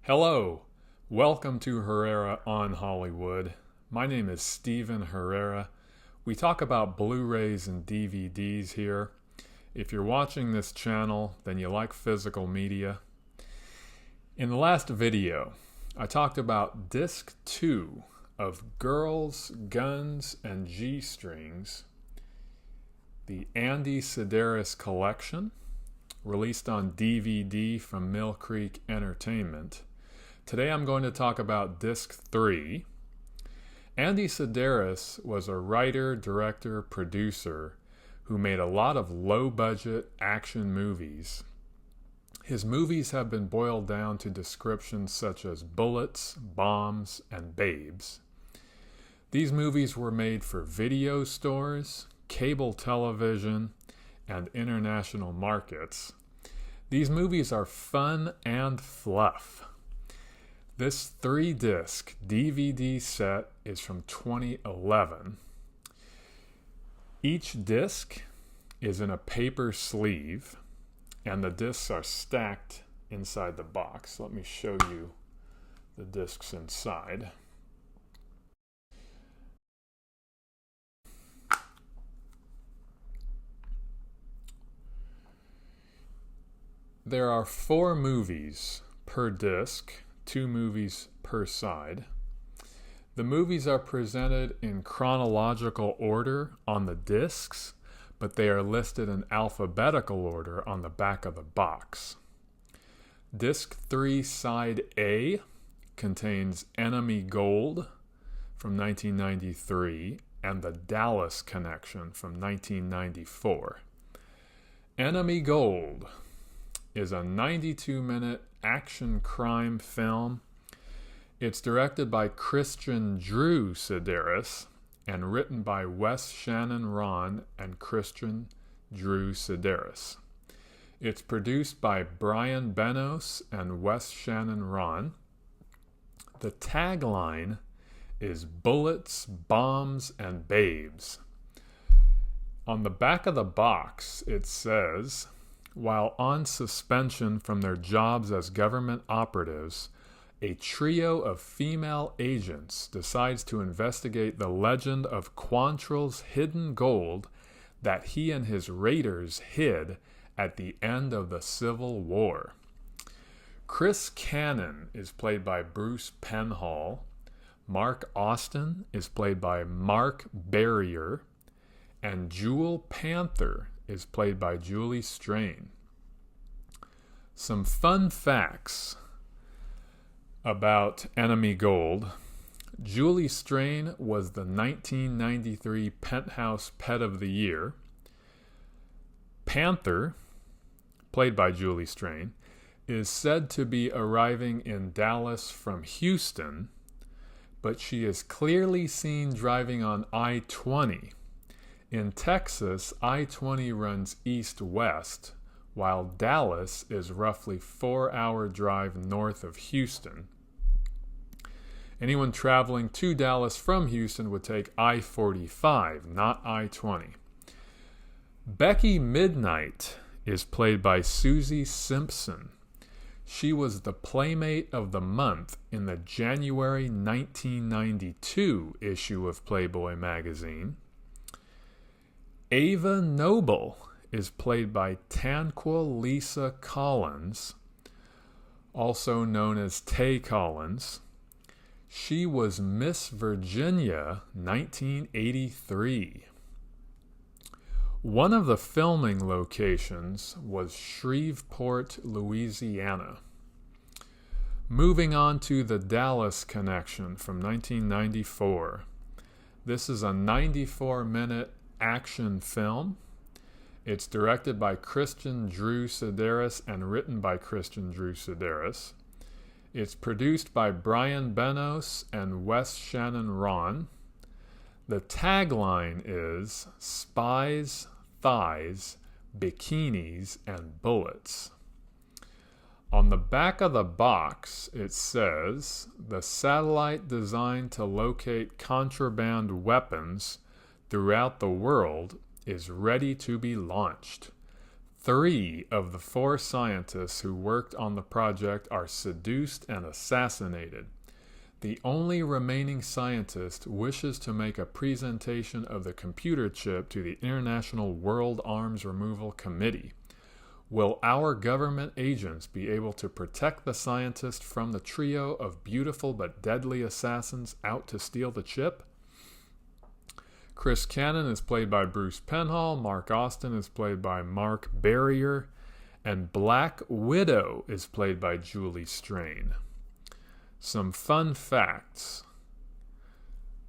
Hello, welcome to Herrera on Hollywood. My name is Steven Herrera. We talk about Blu-rays and DVDs here. If you're watching this channel, then you like physical media. In the last video, I talked about Disc 2 of Girls, Guns, and G-Strings, the Andy Sidaris Collection, released on DVD from Mill Creek Entertainment. Today I'm going to talk about Disc 3. Andy Sidaris was a writer, director, producer who made a lot of low-budget action movies. His movies have been boiled down to descriptions such as bullets, bombs, and babes. These movies were made for video stores, cable television, and international markets. These movies are fun and fluff. This 3-disc DVD set is from 2011. Each disc is in a paper sleeve, and the discs are stacked inside the box. Let me show you the discs inside. There are 4 movies per disc, 2 movies per side. The movies are presented in chronological order on the discs, but they are listed in alphabetical order on the back of the box. Disc 3 Side A contains Enemy Gold from 1993 and The Dallas Connection from 1994. Enemy Gold is a 92-minute action crime film. It's directed by Christian Drew Sidaris and written by Wes Shannon Ron and Christian Drew Sidaris. It's produced by Brian Benos and Wes Shannon Ron. The tagline is Bullets, Bombs, and Babes. On the back of the box, it says, while on suspension from their jobs as government operatives, a trio of female agents decides to investigate the legend of Quantrill's hidden gold that he and his raiders hid at the end of the Civil War. Chris Cannon is played by Bruce Penhall. Mark Austin is played by Mark Barrier. And Jewel Panther is played by Julie Strain. Some fun facts about Enemy Gold. Julie Strain was the 1993 Penthouse Pet of the Year. Panther, played by Julie Strain, is said to be arriving in Dallas from Houston, but she is clearly seen driving on I-20. In Texas, I-20 runs east-west, while Dallas is roughly 4-hour drive north of Houston. Anyone traveling to Dallas from Houston would take I-45, not I-20. Becky Midnight is played by Susie Simpson. She was the Playmate of the Month in the January 1992 issue of Playboy magazine. Ava Noble is played by Tanqua Lisa Collins, also known as Tay Collins. She was Miss Virginia 1983. One of the filming locations was Shreveport, Louisiana. Moving on to The Dallas Connection from 1994. This is a 94-minute action film. It's directed by Christian Drew Sidaris and written by Christian Drew Sidaris. It's produced by Brian Benos and Wes Shannon Ron. The tagline is Spies, Thighs, Bikinis, and Bullets. On the back of the box, it says, the satellite designed to locate contraband weapons throughout the world is ready to be launched. 3 of the 4 scientists who worked on the project are seduced and assassinated. The only remaining scientist wishes to make a presentation of the computer chip to the International World Arms Removal Committee. Will our government agents be able to protect the scientist from the trio of beautiful but deadly assassins out to steal the chip? Chris Cannon is played by Bruce Penhall, Mark Austin is played by Mark Barrier, and Black Widow is played by Julie Strain. Some fun facts.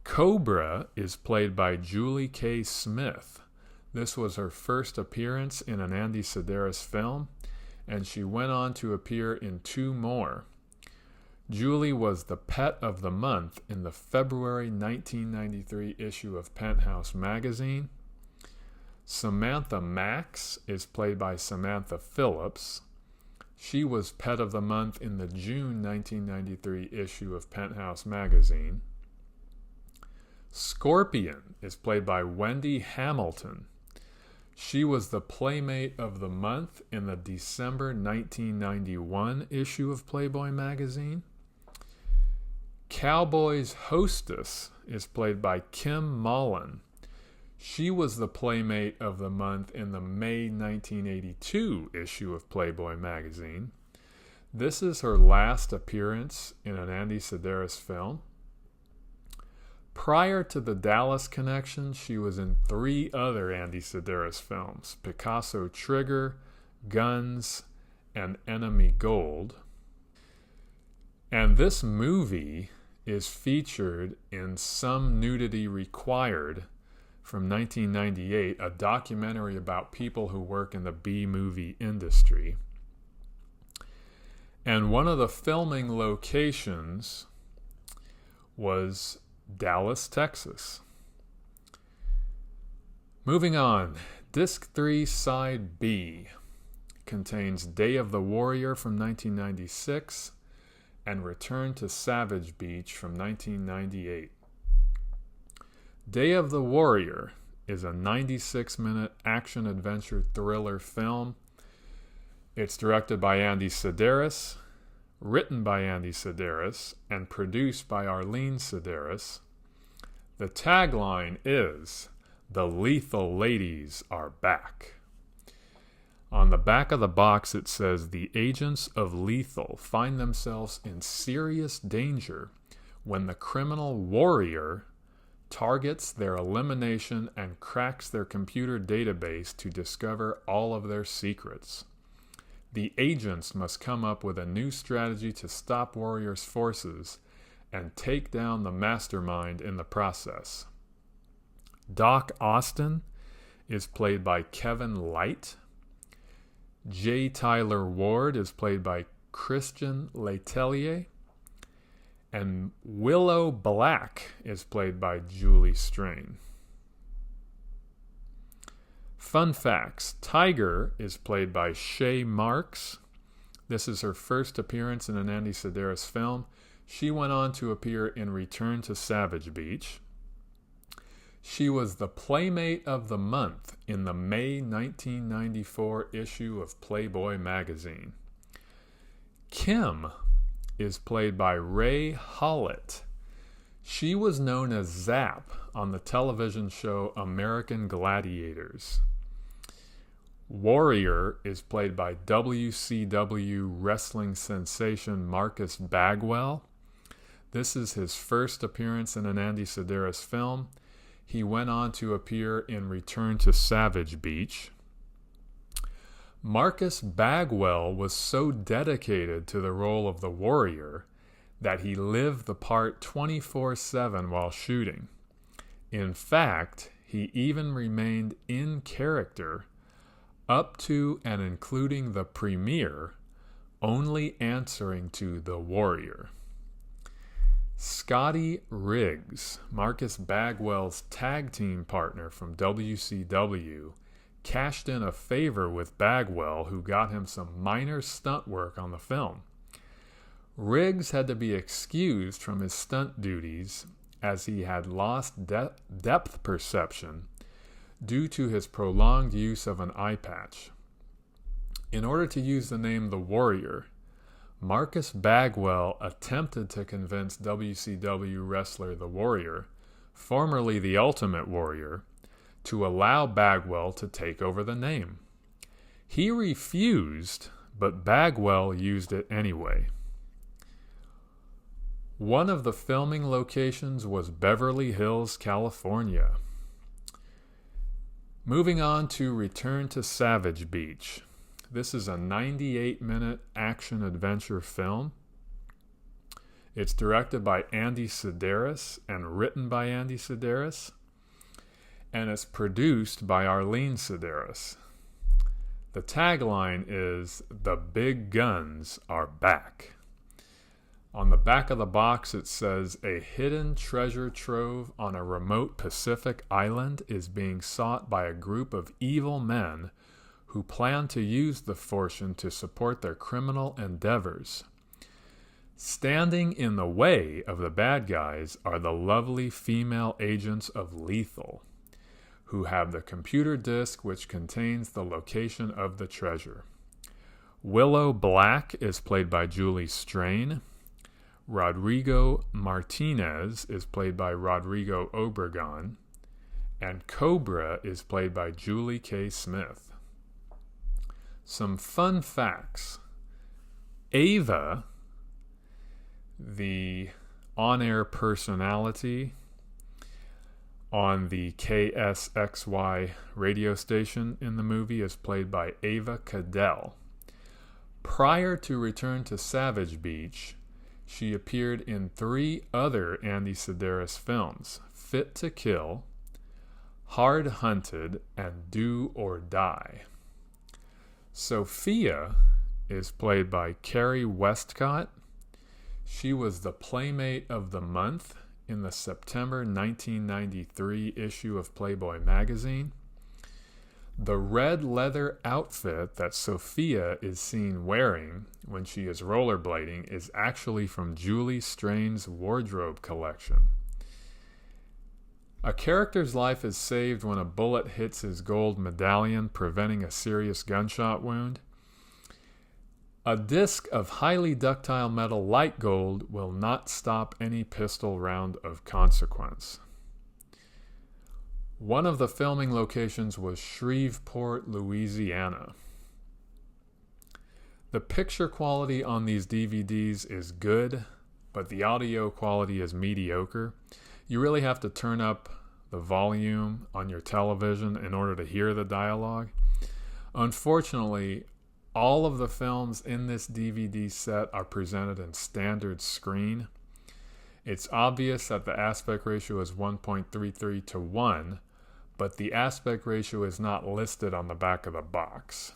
Cobra is played by Julie K. Smith. This was her first appearance in an Andy Sidaris film, and she went on to appear in 2 more. Julie was the Pet of the Month in the February 1993 issue of Penthouse magazine. Samantha Max is played by Samantha Phillips. She was Pet of the Month in the June 1993 issue of Penthouse magazine. Scorpion is played by Wendy Hamilton. She was the Playmate of the Month in the December 1991 issue of Playboy magazine. Cowboy's Hostess is played by Kim Mullen. She was the Playmate of the Month in the May 1982 issue of Playboy magazine. This is her last appearance in an Andy Sidaris film. Prior to the Dallas connection, she was in 3 other Andy Sidaris films: Picasso Trigger, Guns, and Enemy Gold. And this movie is featured in Some Nudity Required from 1998, a documentary about people who work in the B-movie industry. And one of the filming locations was Dallas, Texas. Moving on, Disc 3 Side B contains Day of the Warrior from 1996 and Return to Savage Beach from 1998. Day of the Warrior is a 96-minute action-adventure thriller film. It's directed by Andy Sidaris, written by Andy Sidaris, and produced by Arlene Sidaris. The tagline is, "The Lethal Ladies Are Back." On the back of the box it says, "The agents of Lethal find themselves in serious danger when the criminal Warrior targets their elimination and cracks their computer database to discover all of their secrets. The agents must come up with a new strategy to stop Warrior's forces and take down the mastermind in the process." Doc Austin is played by Kevin Light. J. Tyler Ward is played by Christian Letelier. And Willow Black is played by Julie Strain. Fun facts. Tiger is played by Shay Marks. This is her first appearance in an Andy Sidaris film. She went on to appear in Return to Savage Beach. She was the Playmate of the Month in the May 1994 issue of Playboy magazine. Kim is played by Ray Hollett. She was known as Zap on the television show American Gladiators. Warrior is played by WCW wrestling sensation Marcus Bagwell. This is his first appearance in an Andy Sidaris film. He went on to appear in Return to Savage Beach. Marcus Bagwell was so dedicated to the role of the Warrior that he lived the part 24/7 while shooting. In fact, he even remained in character up to and including the premiere, only answering to the Warrior. Scotty Riggs, Marcus Bagwell's tag team partner from WCW, cashed in a favor with Bagwell, who got him some minor stunt work on the film. Riggs had to be excused from his stunt duties as he had lost depth perception due to his prolonged use of an eye patch. In order to use the name The Warrior, Marcus Bagwell attempted to convince WCW wrestler The Warrior, formerly The Ultimate Warrior, to allow Bagwell to take over the name. He refused, but Bagwell used it anyway. One of the filming locations was Beverly Hills, California. Moving on to Return to Savage Beach. This is a 98-minute action-adventure film. It's directed by Andy Sidaris and written by Andy Sidaris. And it's produced by Arlene Sidaris. The tagline is, "The big guns are back." On the back of the box it says, "A hidden treasure trove on a remote Pacific island is being sought by a group of evil men who plan to use the fortune to support their criminal endeavors. Standing in the way of the bad guys are the lovely female agents of Lethal, who have the computer disk which contains the location of the treasure. Willow Black is played by Julie Strain. Rodrigo Martinez is played by Rodrigo Obregon. And Cobra is played by Julie K. Smith. Some fun facts. Ava, the on-air personality on the KSXY radio station in the movie, is played by Ava Cadell. Prior to Return to Savage Beach, she appeared in 3 other Andy Sidaris films: Fit to Kill, Hard Hunted, and Do or Die. Sophia is played by Carrie Westcott. She was the Playmate of the Month in the September 1993 issue of Playboy magazine. The red leather outfit that Sophia is seen wearing when she is rollerblading is actually from Julie Strain's wardrobe collection. A character's life is saved when a bullet hits his gold medallion, preventing a serious gunshot wound. A disc of highly ductile metal light gold will not stop any pistol round of consequence. One of the filming locations was Shreveport, Louisiana. The picture quality on these DVDs is good, but the audio quality is mediocre. You really have to turn up the volume on your television in order to hear the dialogue. Unfortunately, all of the films in this DVD set are presented in standard screen. It's obvious that the aspect ratio is 1.33 to 1, but the aspect ratio is not listed on the back of the box.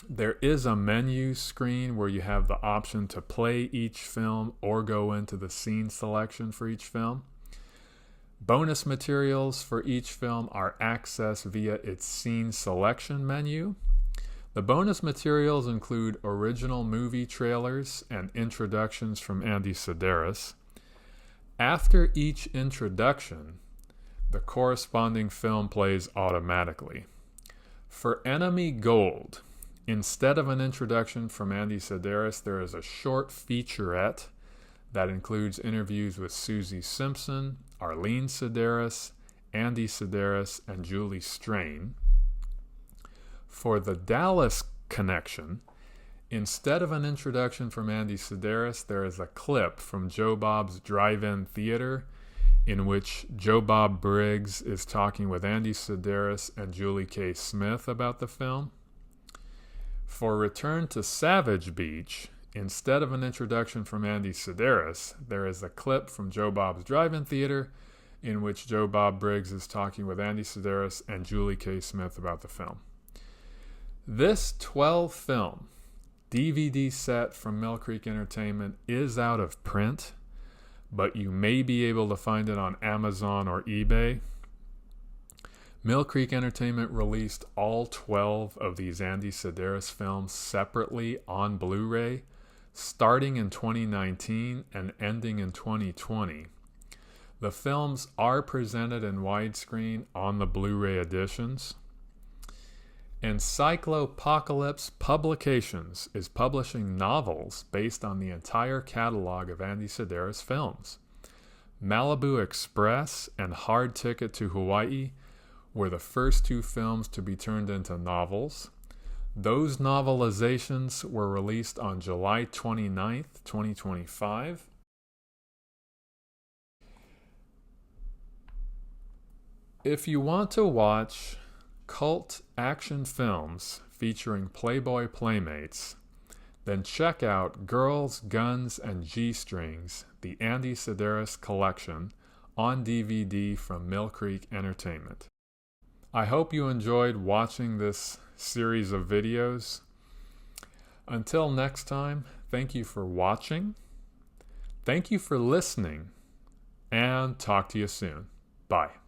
There is a menu screen where you have the option to play each film or go into the scene selection for each film. Bonus materials for each film are accessed via its scene selection menu. The bonus materials include original movie trailers and introductions from Andy Sidaris. After each introduction, the corresponding film plays automatically. For Enemy Gold, instead of an introduction from Andy Sidaris, there is a short featurette that includes interviews with Susie Simpson, Arlene Sidaris, Andy Sidaris, and Julie Strain. For the Dallas Connection, instead of an introduction from Andy Sidaris, there is a clip from Joe Bob's Drive-In Theater in which Joe Bob Briggs is talking with Andy Sidaris and Julie K. Smith about the film. For Return to Savage Beach, instead of an introduction from Andy Sidaris, there is a clip from Joe Bob's Drive-In Theater in which Joe Bob Briggs is talking with Andy Sidaris and Julie K. Smith about the film. This 12-film DVD set from Mill Creek Entertainment is out of print, but you may be able to find it on Amazon or eBay. Mill Creek Entertainment released all 12 of these Andy Sidaris films separately on Blu-ray, starting in 2019 and ending in 2020. The films are presented in widescreen on the Blu-ray editions. Encyclopocalypse Publications is publishing novels based on the entire catalog of Andy Sidaris films. Malibu Express and Hard Ticket to Hawaii were the first two films to be turned into novels. Those novelizations were released on July 29th, 2025. If you want to watch cult action films featuring Playboy Playmates, then check out Girls, Guns, and G-Strings, the Andy Sidaris Collection, on DVD from Mill Creek Entertainment. I hope you enjoyed watching this series of videos. Until next time, thank you for watching, thank you for listening, and talk to you soon. Bye.